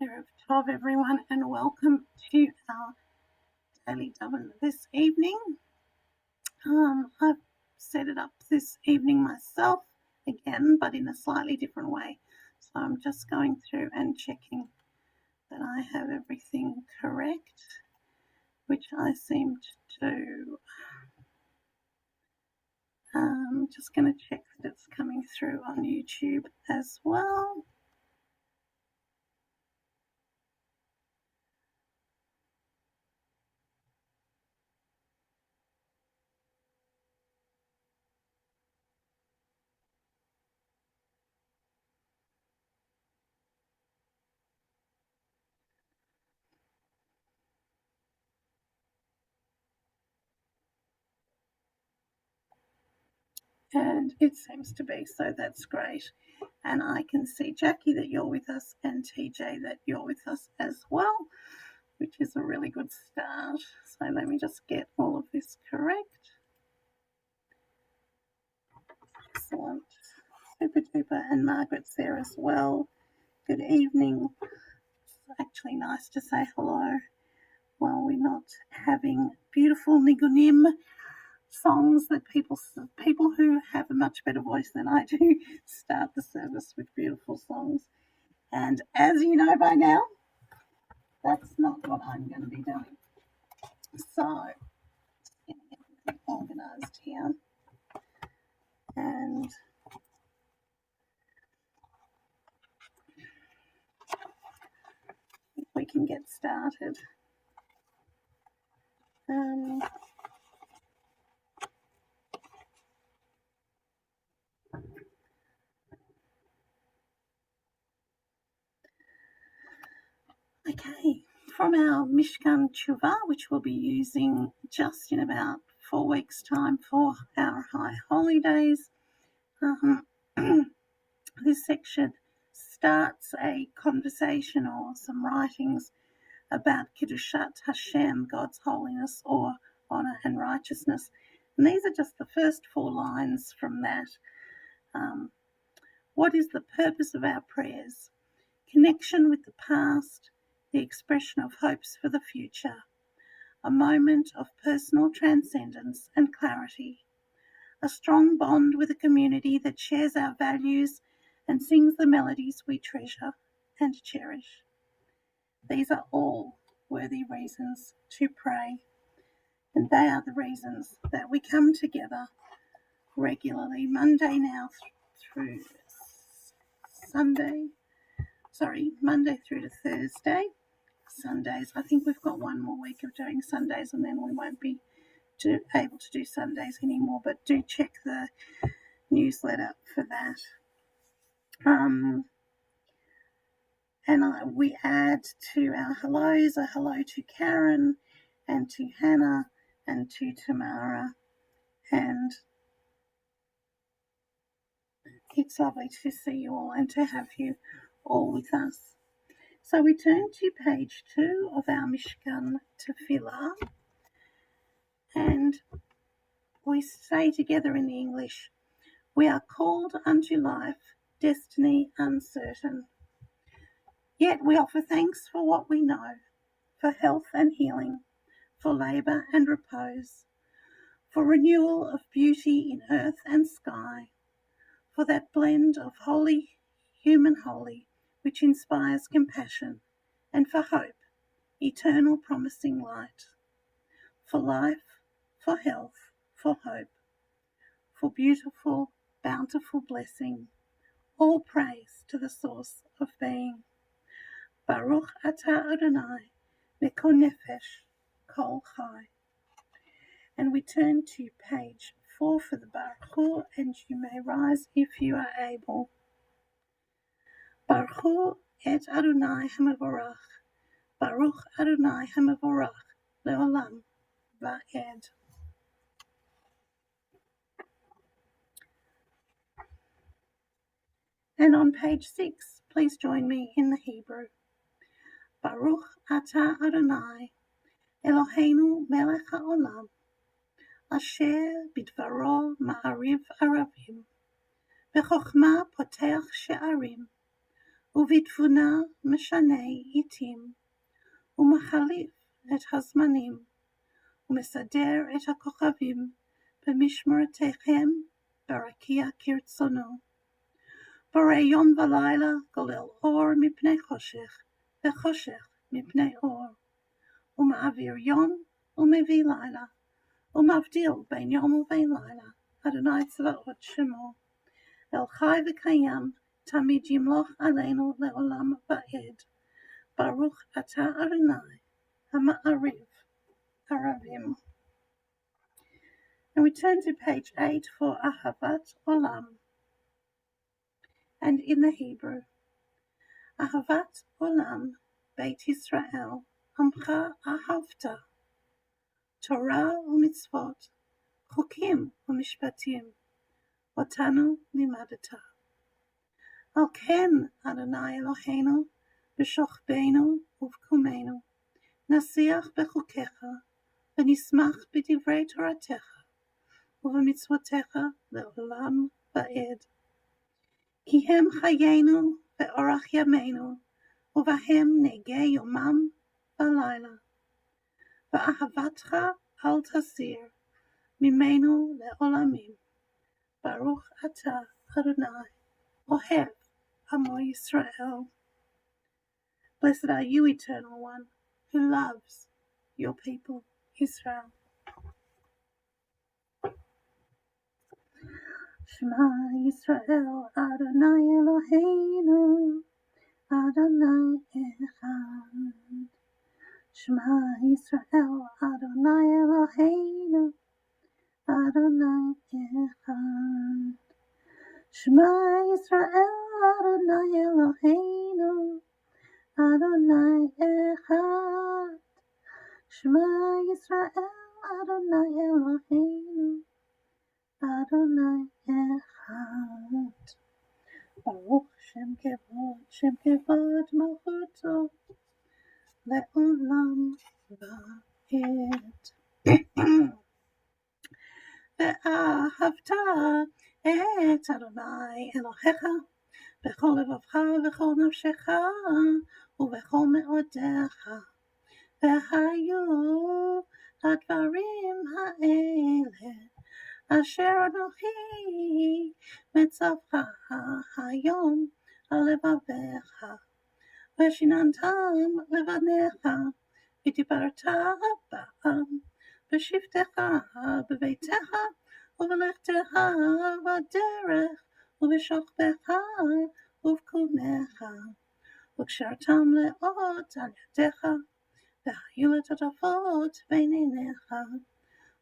Erev Tov, everyone, and welcome to our daily Daven this evening. I've set it up this evening myself again, but in a slightly different way. So I'm just going through and checking that I have everything correct, which I seem to do. I'm just going to check that it's coming through on YouTube as well. And it seems to be, so that's great. And I can see, Jackie, that you're with us, and TJ, that you're with us as well, which is a really good start. So let me just get all of this correct. Excellent. Super duper. And Margaret's there as well. Good evening. It's actually nice to say hello while we're not having beautiful nigunim songs that people who have a much better voice than I do start the service with beautiful songs. And as you know by now, that's not what I'm going to be doing. So, getting everything organised here. And if we can get started. Okay, from our Mishkan Tshuva, which we'll be using just in about 4 weeks' time for our High Holy Days, this section starts a conversation or some writings about Kiddushat Hashem, God's holiness or honour and righteousness. And these are just the first 4 lines from that. What is the purpose of our prayers? Connection with the past, the expression of hopes for the future, a moment of personal transcendence and clarity, a strong bond with a community that shares our values and sings the melodies we treasure and cherish. These are all worthy reasons to pray, and they are the reasons that we come together regularly, Monday now through Monday through to Thursday. Sundays, I think we've got one more week of doing Sundays, and then we won't be able to do Sundays anymore, but do check the newsletter for that. And we add to our hellos a hello to Karen and to Hannah and to Tamara, and it's lovely to see you all and to have you all with us. So we turn to page 2 of our Mishkan Tefillah, and we say together in the English, we are called unto life, destiny uncertain. Yet we offer thanks for what we know, for health and healing, for labour and repose, for renewal of beauty in earth and sky, for that blend of holy, human holy, which inspires compassion, and for hope, eternal promising light, for life, for health, for hope, for beautiful, bountiful blessing, all praise to the source of being. Baruch atah Adonai, v'kol nefesh kol chai. And we turn to page 4 for the Baruch Hu, and you may rise if you are able. Baruch Hu et Adonai hamavorach, Baruch Adonai hamavorach, leolam va'ed. And on page 6, please join me in the Hebrew. Baruch atah Adonai, Eloheinu melech haolam, asher bidvaro ma'ariv aravim, v'chokhma potech she'arim, ובתבונה משנה עתים, ומחליף את הזמנים, ומסדר את הכוכבים במשמרתכם ברקיע כרצונו. בורא יום ולילה, גולל אור מפני חושך, וחושך מפני אור. ומעביר יום ומביא לילה, ומבדיל בין יום ובין לילה, אדוני צבאות שמו. אל חי וקיים, תמיד ימלוך עלינו לעולם ועד. ברוך אתה אדוני, המעריב ערבים. And we turn to page 8 for Ahavat Olam. And in the Hebrew, Ahavat Olam, Beit Yisrael, Amcha Ahavta, Torah u'mitzvot, Chukim u'mishpatim, Otanu limadata. Al ken Adonai Eloheinu, b'shochbeinu u'v'kumenu, nasiach b'chukecha, v'nismach b'divrei Toratecha, ובמצוותיך לעולם ועד. כי הם חיינו ואורח ימינו, ובהם נהגה יומם ולילה. ואהבתך אל תסיר ממנו לעולמים. ברוך אתה אדוני, אוהב עמו ישראל. Blessed are you, Eternal One, who loves your people, Israel. Shema Yisrael, Adonai Eloheinu, Adonai Echad. Shema Yisrael, Adonai Eloheinu, Adonai Echad. Shema Yisrael, Adonai Eloheinu, Adonai Echad. Shema Yisrael, Adonai Eloheinu, Adonai Echad. Baruch Shem Kevod Malchuto, Le'olam Va'ed. Ve'ahavta et Adonai Elohecha, b'chol levavcha v'chol nafshecha, u'v'chol me'odecha. Ve'hayu advarim ha'ele, אשר אנוכי מצווך היום על לבביך, ושיננתם לבניך, ודיברת בם בשבתך בביתך ובלכתך בדרך ובשוכבך ובקומך, וקשרתם לאות על ידיך, והיו לטוטפות בין עיניך,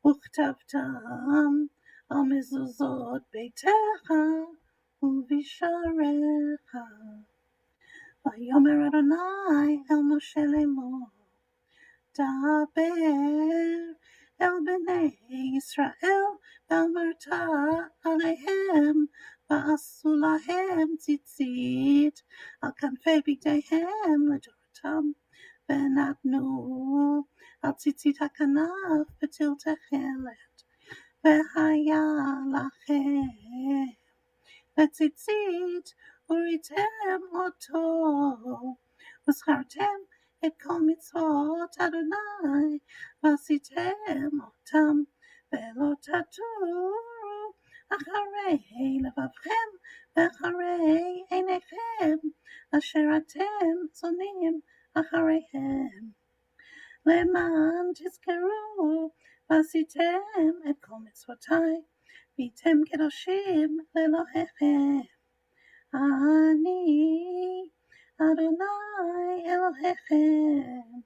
וכתבתם על מזוזות ביתך ובשעריך. ויאמר אדוני אל משה לאמור, דבר אל בני ישראל, ואמרת עליהם, ועשו להם ציצית על כנפי בגדיהם לדורותם, ונתנו על ציצית הכנף בטיל תכלת. והיה לכם לציצית, וראיתם אותו, וזכרתם את כל מצוות אדוני, ועשיתם אותם, ולא תטורו אחרי לבבכם ואחרי עיניכם, אשר אתם שונאים אחריהם. למען תזכרו ועשיתם את כל מצוותי, והייתם קדושים לאלוהיכם. אני אדוני אלוהיכם,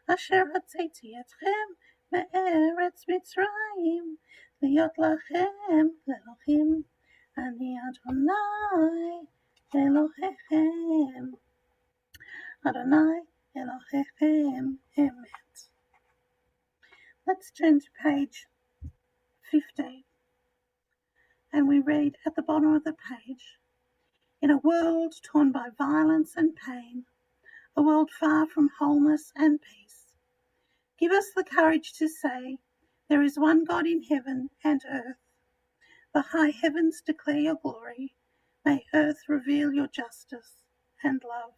אשר הוצאתי אתכם מארץ מצרים, להיות לכם לאלוהים. אני אדוני אלוהיכם, אדוני אלוהיכם אמת. Let's turn to page 15, and we read at the bottom of the page, in a world torn by violence and pain, a world far from wholeness and peace, give us the courage to say, there is one God in heaven and earth. The high heavens declare your glory, may earth reveal your justice. and love.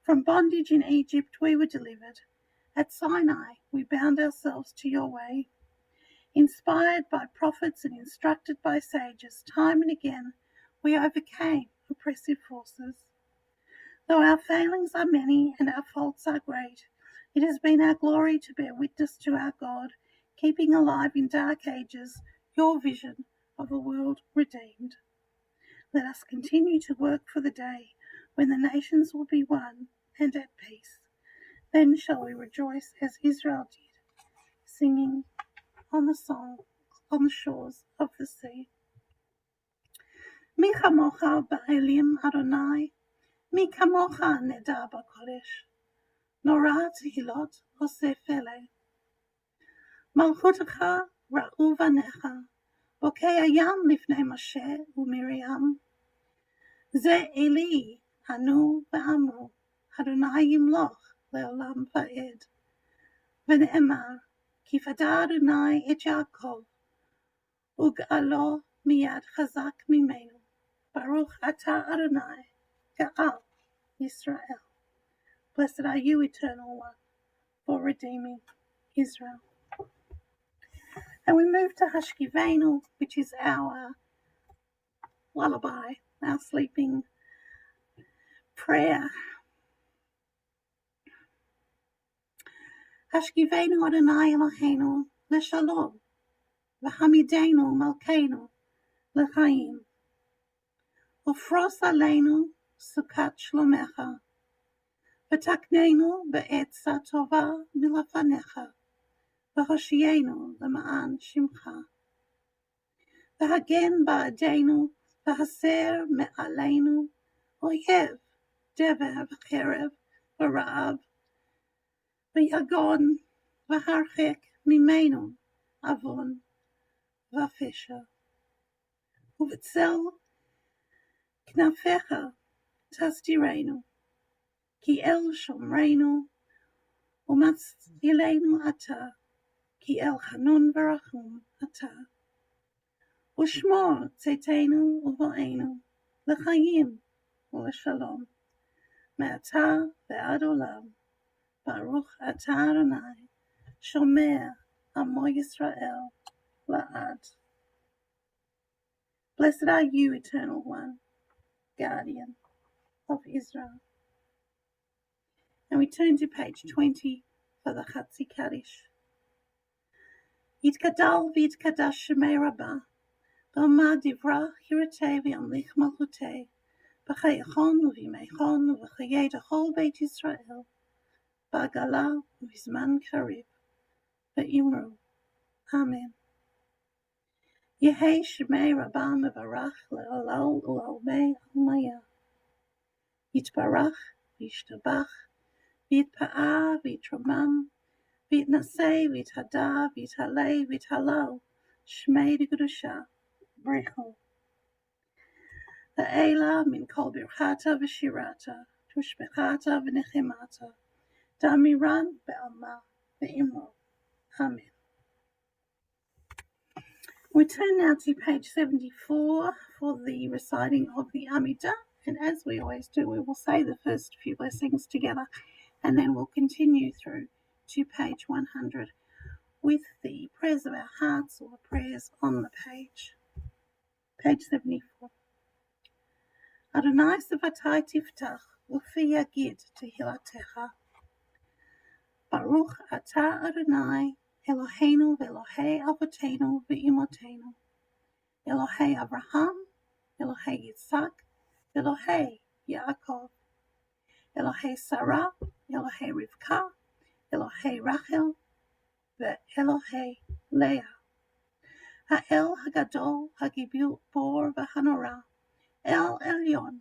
From bondage in Egypt we were delivered. At Sinai we bound ourselves to your way. Inspired by prophets and instructed by sages, time and again we overcame oppressive forces. Though our failings are many and our faults are great, it has been our glory to bear witness to our God, keeping alive in dark ages your vision of a world redeemed. Let us continue to work for the day when the nations will be one and at peace. Then shall we rejoice as Israel did, singing on the shores of the sea. Mi chamocha ba'elim Adonai, mi kamocha neda b'kodesh, nora tehilot oseh pele. Malchutecha ra'u vanecha, bokei hayam lifnei Moshe u'Miriam. Ze Eli anu v'amru, Adonai yimloch le'olam va'ed. V'ne'emar, כי פדה אדוני את יעקב, וגאלו מיד חזק ממנו. ברוך אתה Adonai, גאל Israel. Blessed are you, Eternal One, for redeeming Israel. And we move to Hashkivenu, which is our lullaby, our sleeping prayer. Hashkivenu Adonai Eloheinu leshalom, v'hamidenu malkeinu l'chaim. Ufros aleinu sukat shlomecha, v'taknenu be'etza tova milafanecha, v'hoshienu l'ma'an shimcha. V'hagen ba'adenu, v'haser me'aleinu, oyev, dever v'cherev, v'ra'av, v'yagon, v'harchek mimenu, avon, v'fesha. Uv'tzel knafecha tasdirenu, ki el shomrenu, umatzilenu ata, ki el chanun v'rachum ata. Ushmor tzetenu uvo'enu, l'chayim u'l'shalom, me'ata ve'ad olam. Baruch atah Adonai, shomer amo Yisrael la'ad. Blessed are you, Eternal One, Guardian of Israel. And we turn to page 20 for the Chatzi Kaddish. Yitkadal v'yitkadash shemei Rabbah, v'amad divra hiratei v'yamlich malchutei, b'chayachon u'v'yimeichon u'v'chayei d'chol Beit Yisrael, ba'gala u'v'zman karib, v'imru. Amen. Yehei shemei Rabbah mevarach le'olol u'olmei almaya. Yitbarach v'yishtabach v'yitpa'ah v'yitromam v'yitnaseh v'yithada v'yithalei v'yithalal shmei d'kedusha brechu. La'ela min kol birchata v'shirata tushbechata v'nechemata da'amiran be'alma v'imru. Amen. We turn now to page 74 for the reciting of the Amidah, and as we always do, we will say the first few blessings together, and then we'll continue through to page 100 with the prayers of our hearts or the prayers on the page. Page 74. Adonai sevatai tiftach, ufi yagid tehilatecha. Baruch atah Adonai, Eloheinu v'Elohei Avotenu v'Imotenu, Elohei Avraham, Elohei Yitzhak, Elohei Yaakov, Elohei Sarah, Elohei Rivka, Elohei Rachel, ve'Elohei Leah. Ha'el Hagadol Hagibor v'Hanora, El Elyon,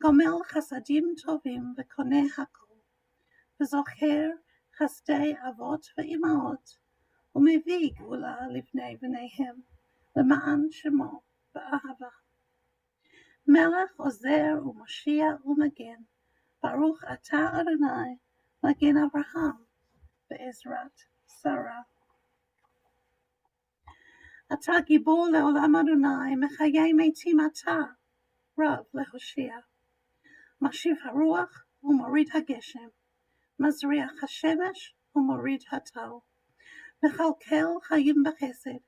Gomel Chasadim Tovim v'Koneh Hakol, v'Zocher Chasdei Avot v'Imaot, ומביא גאולה לבני בניהם, למען שמו באהבה. מלך עוזר ומושיע ומגן, ברוך אתה אדוני, מגן אברהם, בעזרת שרה. אתה גיבור לעולם אדוני, מחיי מתים אתה, רב להושיע. משיב הרוח ומוריד הגשם, מזריח השמש ומוריד הטל, מכלכל חיים בחסד,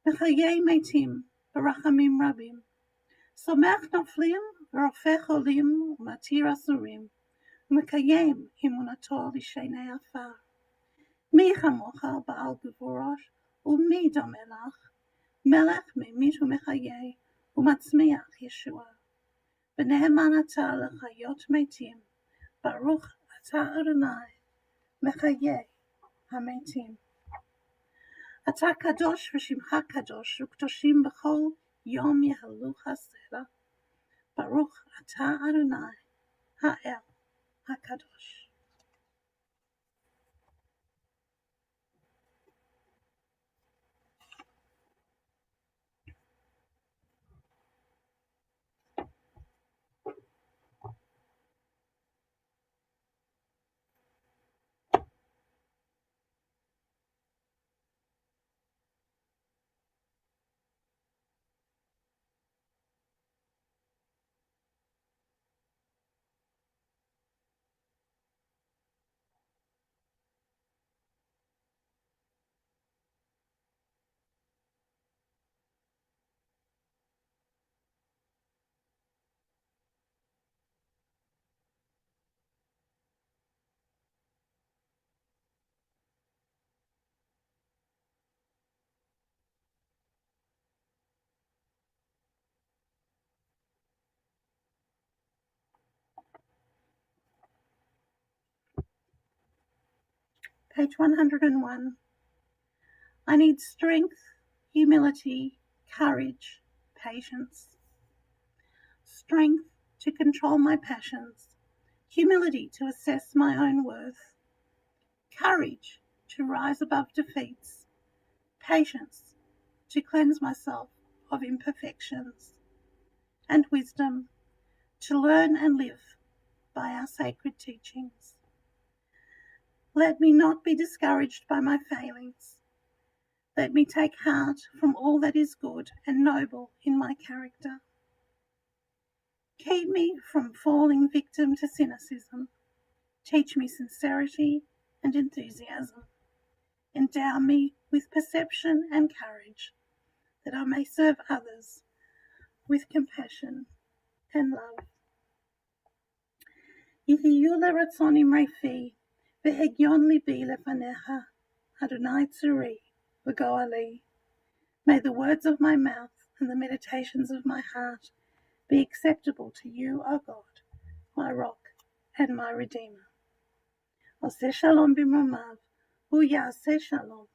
וחיי מתים ברחמים רבים, סומך נופלים ורופא חולים ומתיר אסורים, ומקיים אמונתו לשני עפר. מי כמוך בעל גבורות ומי דומה לך, מלך ממית ומחיה ומצמיח ישועה. ונאמן אתה לחיות מתים, ברוך אתה אדוני מחיה המתים. אתה קדוש ושמך קדוש, וקדושים בכל יום יהלוך הסלע. ברוך אתה אדוני האל הקדוש. Page 101. I need strength, humility, courage, patience. Strength to control my passions, humility to assess my own worth, courage to rise above defeats, patience to cleanse myself of imperfections, and wisdom to learn and live by our sacred teachings. Let me not be discouraged by my failings. Let me take heart from all that is good and noble in my character. Keep me from falling victim to cynicism. Teach me sincerity and enthusiasm. Endow me with perception and courage, that I may serve others with compassion and love. יהיו לרצון אמרי והגיון ליבי לפניך, אדוני צורי וגואלי. May the words of my mouth and the meditations of my heart be acceptable to you, O God, my rock and my redeemer. עושה שלום במרומיו, הוא יעשה שלום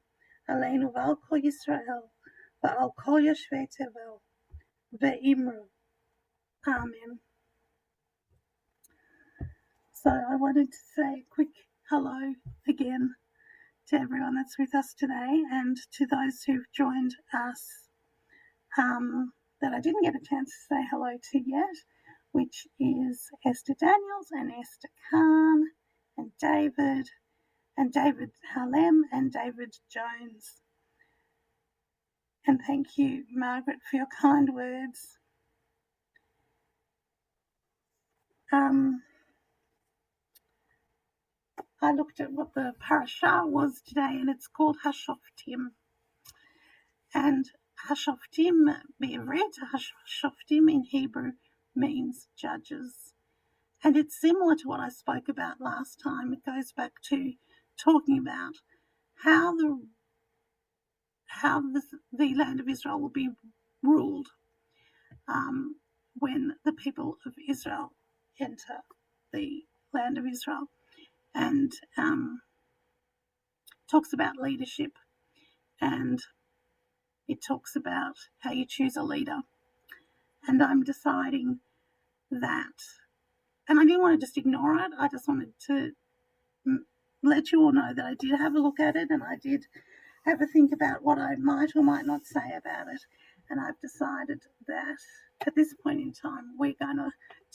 עלינו ועל כל ישראל ועל כל יושבי תבל, ואמרו, Amen. So I wanted to say a quick hello again to everyone that's with us today, and to those who've joined us that I didn't get a chance to say hello to yet, which is Esther Daniels and Esther Khan and David Harlem and David Jones. And thank you, Margaret, for your kind words. I looked at what the parasha was today, and it's called Hashoftim. And Hashoftim, Be'ivrit, Hashoftim in Hebrew means judges. And it's similar to what I spoke about last time. It goes back to talking about how the land of Israel will be ruled when the people of Israel enter the land of Israel. And talks about leadership, and it talks about how you choose a leader. And I'm deciding that, and I didn't want to just ignore it, I just wanted to let you all know that I did have a look at it, and I did have a think about what I might or might not say about it. And I've decided that at this point in time, we're going to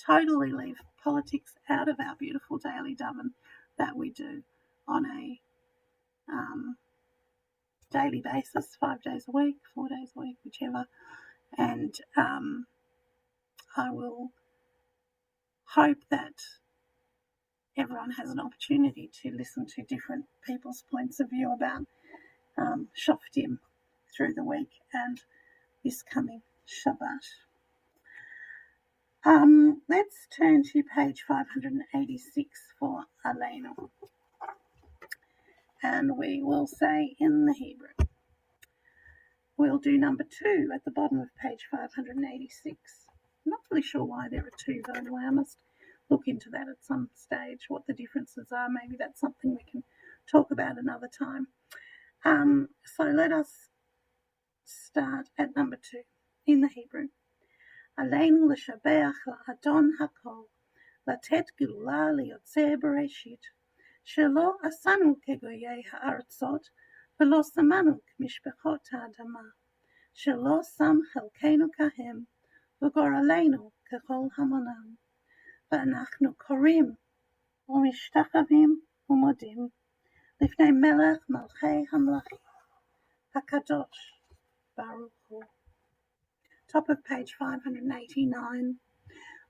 totally leave politics out of our beautiful daily Daven that we do on a daily basis, 5 days a week, 4 days a week, whichever. And I will hope that everyone has an opportunity to listen to different people's points of view about Shoftim through the week and this coming Shabbat. Let's turn to page 586 for Aleinu. And we will say in the Hebrew. We'll do number 2 at the bottom of page 586. I'm not really sure why there are 2, by the way. I must look into that at some stage, what the differences are. Maybe that's something we can talk about another time. So let us start at number 2 in the Hebrew. Aleinu l'shabeach la'adon hakol, לתת גאולה ליוצא בראשית, שלא עשנו כגויי הארצות, ולא שמנו כמשפחות האדמה, שלא שם חלקנו כהם, וגורלנו ככל המונם, ואנחנו קוראים ומשתחווים ומודים לפני מלך מלכי המלכים, הקדוש ברוך הוא. Top of page 589.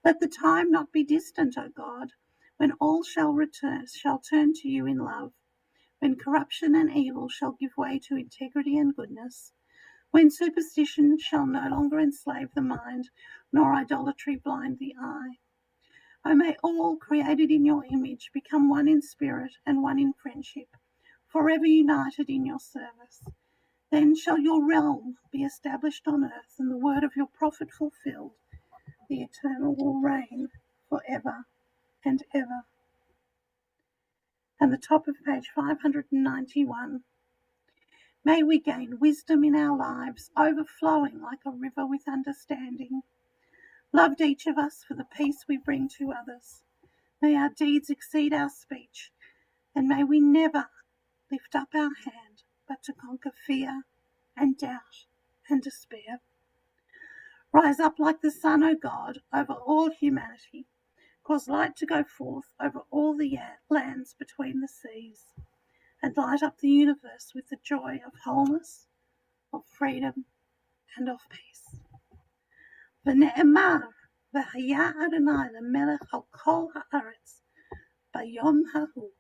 Let the time not be distant, O God, when all shall turn to you in love, when corruption and evil shall give way to integrity and goodness, when superstition shall no longer enslave the mind, nor idolatry blind the eye. O may all created in your image become one in spirit and one in friendship, forever united in your service. Then shall your realm be established on earth, and the word of your prophet fulfilled. The Eternal will reign forever and ever. And the top of page 591. May we gain wisdom in our lives, overflowing like a river with understanding. Loved each of us for the peace we bring to others. May our deeds exceed our speech, and may we never lift up our hand but to conquer fear and doubt and despair. Rise up like the sun, O God, over all humanity. Cause light to go forth over all the lands between the seas, and light up the universe with the joy of wholeness, of freedom, and of peace. ונאמר, והיה אדוני למלך על כל הארץ, ביום ההוא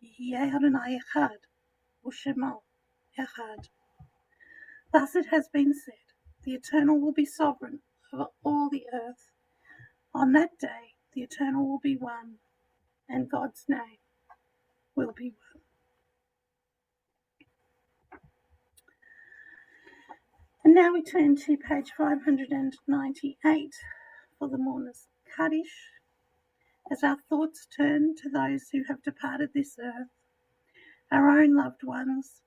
יהיה אדוני אחד, ושמו אחד. Thus it has been said, the Eternal will be sovereign over all the earth. On that day, the Eternal will be one, and God's name will be one. And now we turn to page 598 for the mourner's Kaddish, as our thoughts turn to those who have departed this earth, our own loved ones,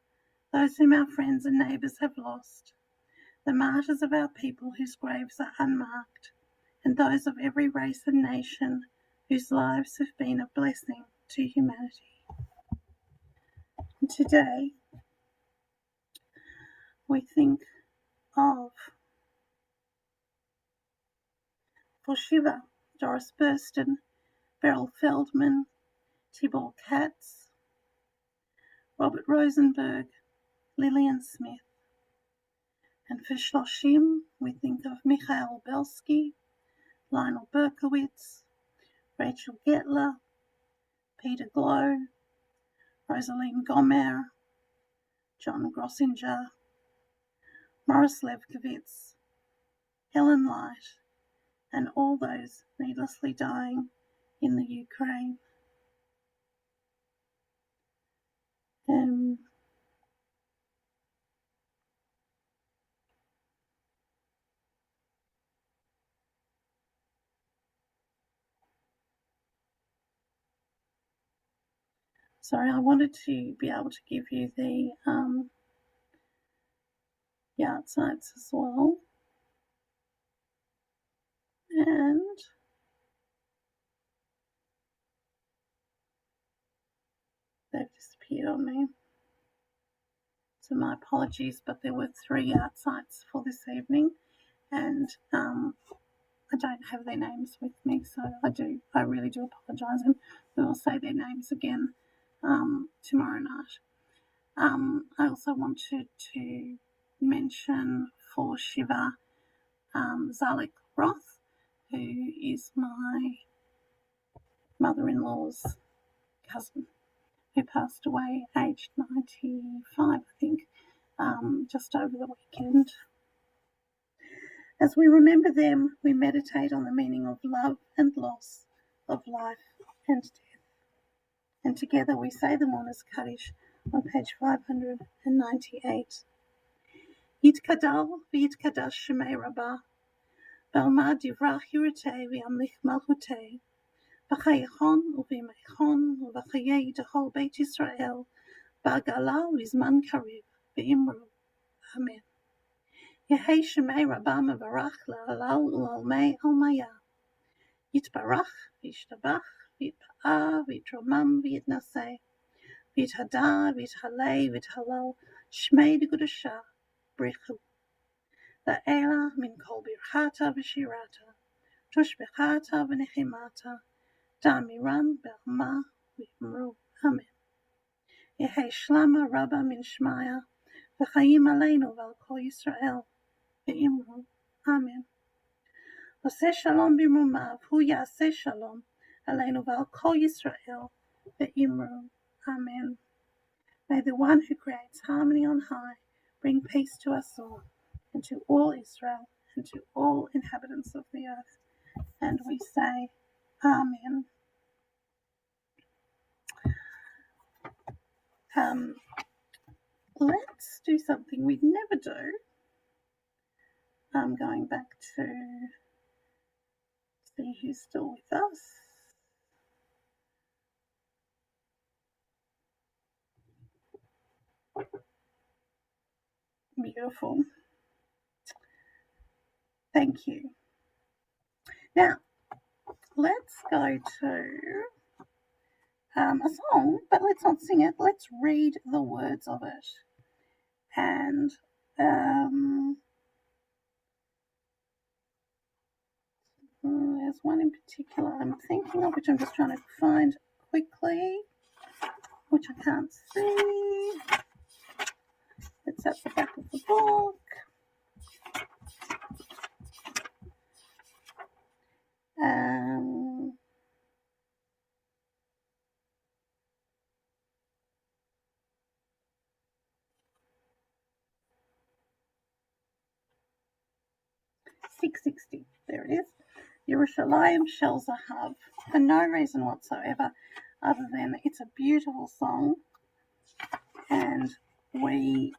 those whom our friends and neighbours have lost, the martyrs of our people whose graves are unmarked, and those of every race and nation whose lives have been a blessing to humanity. And today, we think of, for Shiva, Doris Burston, Beryl Feldman, Tibor Katz, Robert Rosenberg, Lillian Smith. And for Shloshim, we think of Mikhail Belsky, Lionel Berkowitz, Rachel Getler, Peter Glow, Rosaline Gomer, John Grossinger, Morris Levkovitz, Helen Light, and all those needlessly dying in the Ukraine. Sorry, I wanted to be able to give you the yard sites as well. And they've disappeared on me. So my apologies, but there were 3 yard sites for this evening, and I don't have their names with me, so I really do apologise, and we will say their names again tomorrow night. I also wanted to mention for Shiva Zalik Roth, who is my mother-in-law's cousin, who passed away aged 95, I think, just over the weekend. As we remember them, we meditate on the meaning of love and loss, of life and death. And together we say the Mourner's Kaddish on page 598. Yitkadal v'yitkadash shemei Rabbah, b'alma divrach yirutei v'yamlich malchutei, v'chayechon u'v'yimeichon u'v'chayei t'chol Beit Yisrael, ba'gala u'izman kariv v'imru. Amen. Yehei shemei Rabbah mevarach la'alal u'almei almaya. Yitbarach v'yishtabach v'yitpa'ah v'yitromam v'yitnaseh, v'yithada v'yithalei v'yithalal shmei d'gudashah brichu. La'ela min kol birchata v'shirata, tushbechata v'nechimata, da'amiran be'alma v'yimru. Amen. Yehei shlama rabba min shmaya, v'chayim aleinu v'al kol Yisrael v'yimru. Amen. Oseh shalom b'mumav, hu ya'aseh shalom aleinu v'al kol Yisrael v'yimru. Amen. May the one who creates harmony on high bring peace to us all, and to all Israel, and to all inhabitants of the earth. And we say, Amen. Let's do something we'd never do. I'm going back to see who's still with us. Beautiful. Thank you. Now, let's go to a song, but let's not sing it. Let's read the words of it. And there's one in particular I'm thinking of, which I'm just trying to find quickly, which I can't see. It's at the back of the book. 660. There it is. Yerushalayim Shel Zahav. For no reason whatsoever other than it's a beautiful song, and we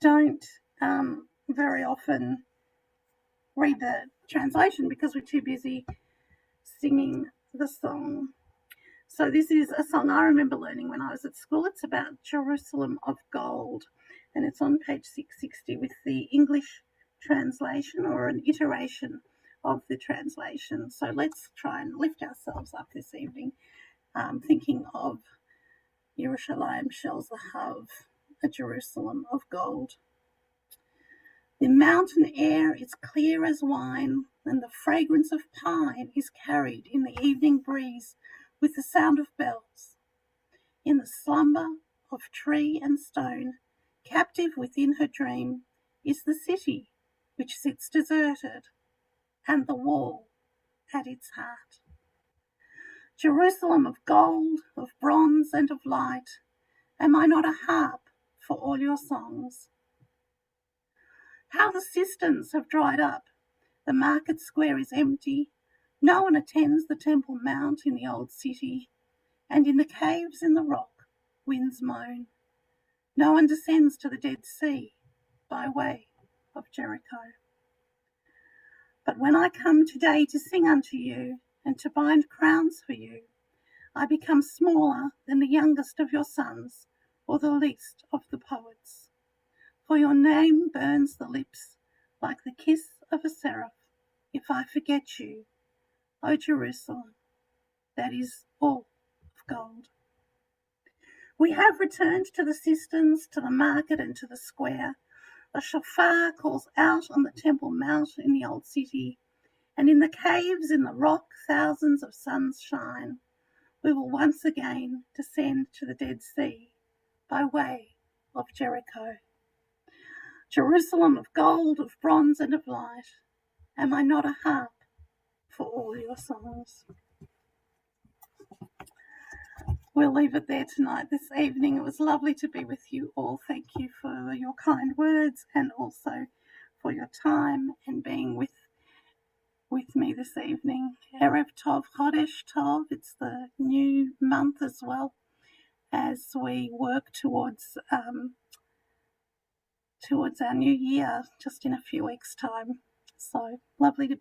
don't very often read the translation because we're too busy singing the song. So this is a song I remember learning when I was at school. It's about Jerusalem of gold, and it's on page 660 with the English translation, or an iteration of the translation. So let's try and lift ourselves up this evening, thinking of Yerushalayim Shel Zahav, a Jerusalem of gold. The mountain air is clear as wine, and the fragrance of pine is carried in the evening breeze with the sound of bells. In the slumber of tree and stone, captive within her dream, is the city which sits deserted, and the wall at its heart. Jerusalem of gold, of bronze, and of light, am I not a harp for all your songs? How the cisterns have dried up, the market square is empty, no one attends the Temple Mount in the old city, and in the caves in the rock winds moan. No one descends to the Dead Sea by way of Jericho. But when I come today to sing unto you, and to bind crowns for you, I become smaller than the youngest of your sons, or the least of the poets. For your name burns the lips like the kiss of a seraph, if I forget you, O Jerusalem, that is all of gold. We have returned to the cisterns, to the market, and to the square. The shofar calls out on the Temple Mount in the old city, and in the caves in the rock thousands of suns shine. We will once again descend to the Dead Sea by way of Jericho. Jerusalem of gold, of bronze, and of light, am I not a harp for all your songs. We'll leave it there tonight, this evening. It was lovely to be with you all. Thank you for your kind words and also for your time and being with me this evening. Erev Tov, Chodesh Tov. It's the new month as well as we work towards our new year just in a few weeks' time. So lovely to be